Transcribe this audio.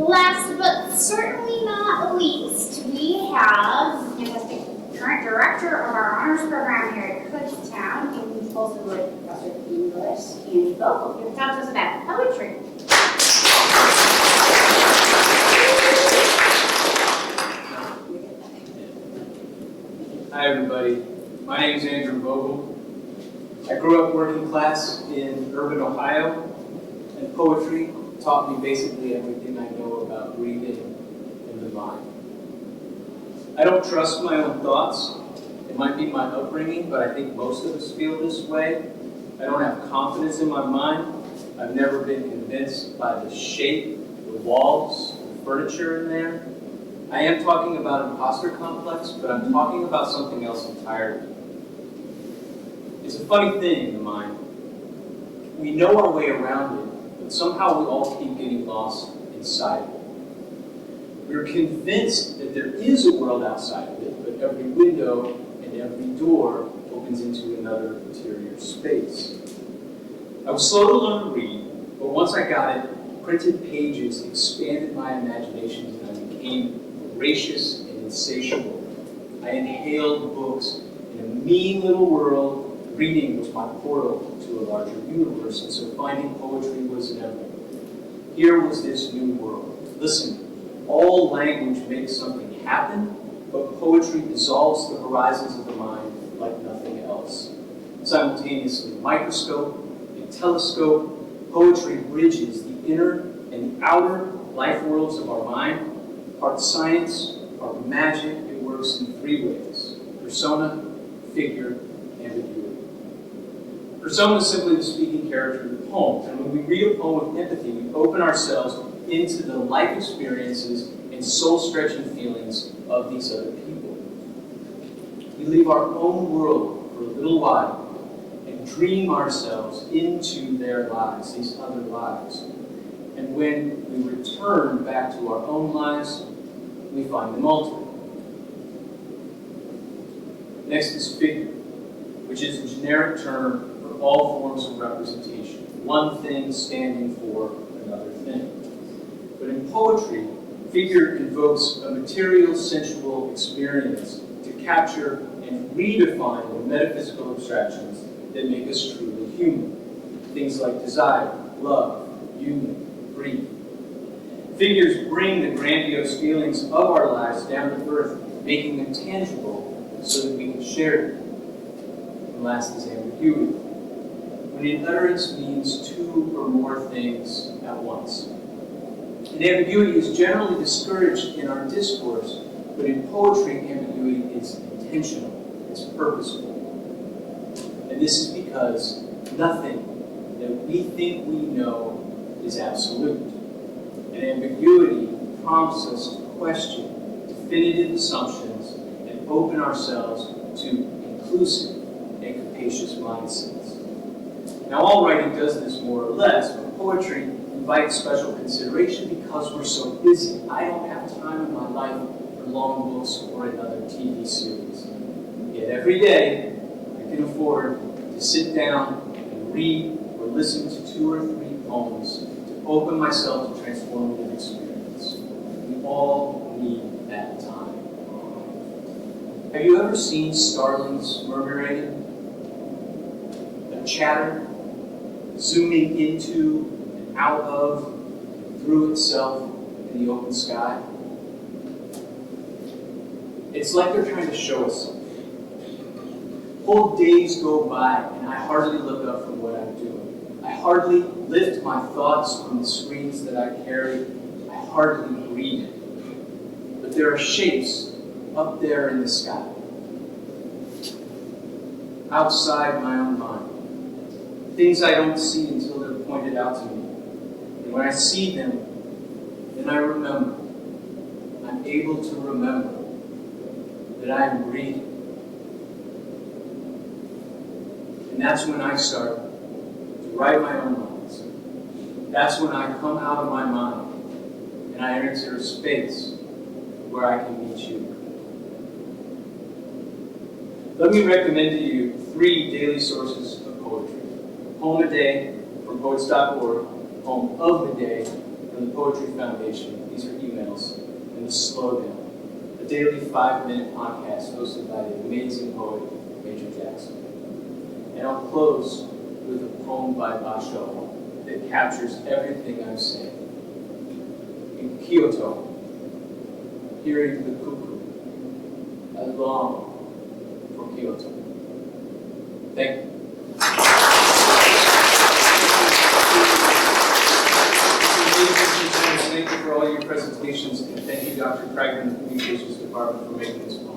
Last but certainly not least, we have the fantastic current director of our honors program here at Kutztown, and he's also a professor of English, and Vogel, here to talk to us about poetry. Hi everybody, my name is Andrew Vogel. I grew up working class in urban Ohio, and poetry taught me basically everything I know about breathing and the mind. I don't trust my own thoughts. It might be my upbringing, but I think most of us feel this way. I don't have confidence in my mind. I've never been convinced by the shape, the walls, the furniture in there. I am talking about imposter complex, but I'm talking about something else entirely. It's a funny thing in the mind. We know our way around it, but somehow we all keep getting lost inside of it. We're convinced that there is a world outside of it, but every window and every door opens into another interior space. I was slow to learn to read, but once I got it, printed pages expanded my imagination and I became voracious and insatiable. I inhaled books. In a mean little world, reading was my portal to a larger universe, and so finding poetry was inevitable. Here was this new world. Listen, all language makes something happen, but poetry dissolves the horizons of the mind like nothing else. Simultaneously, microscope and telescope, poetry bridges the inner and the outer life worlds of our mind. Part science, part magic, it works in three ways: persona, figure, ambiguity. Persona is simply the speaking character of the poem, and when we read a poem with empathy, we open ourselves into the life experiences and soul-stretching feelings of these other people. We leave our own world for a little while and dream ourselves into their lives, these other lives. And when we return back to our own lives, we find them altered. Next is figure, which is a generic term for all forms of representation, one thing standing for another thing. But in poetry, figure invokes a material, sensual experience to capture and redefine the metaphysical abstractions that make us truly human. Things like desire, love, union, grief. Figures bring the grandiose feelings of our lives down to earth, making them tangible so that we can share them. And last is ambiguity, when an utterance means two or more things at once. And ambiguity is generally discouraged in our discourse, but in poetry, ambiguity is intentional, it's purposeful. And this is because nothing that we think we know is absolute. And ambiguity prompts us to question definitive assumptions and open ourselves to inclusive and capacious mindsets. Now, all writing does this more or less, but poetry invites special consideration because we're so busy. I don't have time in my life for long books or another TV series. Yet every day, I can afford to sit down and read or listen to 2 or 3 poems to open myself to transformative experience. We all need that time. Have you ever seen starlings murmurating? A chatter zooming into and out of and through itself in the open sky? It's like they're trying to show us something. Whole days go by and I hardly look up from what I'm doing. I hardly lift my thoughts from the screens that I carry. I hardly read it. But there are shapes up there in the sky, outside my own mind. Things I don't see until they're pointed out to me. And when I see them, then I remember. I'm able to remember that I am breathing. And that's when I start to write my own lines. That's when I come out of my mind and I enter a space where I can meet you. Let me recommend to you 3 daily sources of poetry. Poem a day from poets.org, poem of the day from from the Poetry Foundation. These are emails. And the slogan, a daily 5-minute podcast hosted by the amazing poet, Major Jackson. And I'll close with a poem by Basho that captures everything I've said. In Kyoto, hearing the cuckoo, I long for Kyoto. Thank you. Thank you for all your presentations, and thank you, Dr. Craig, and the Communications Department for making this possible.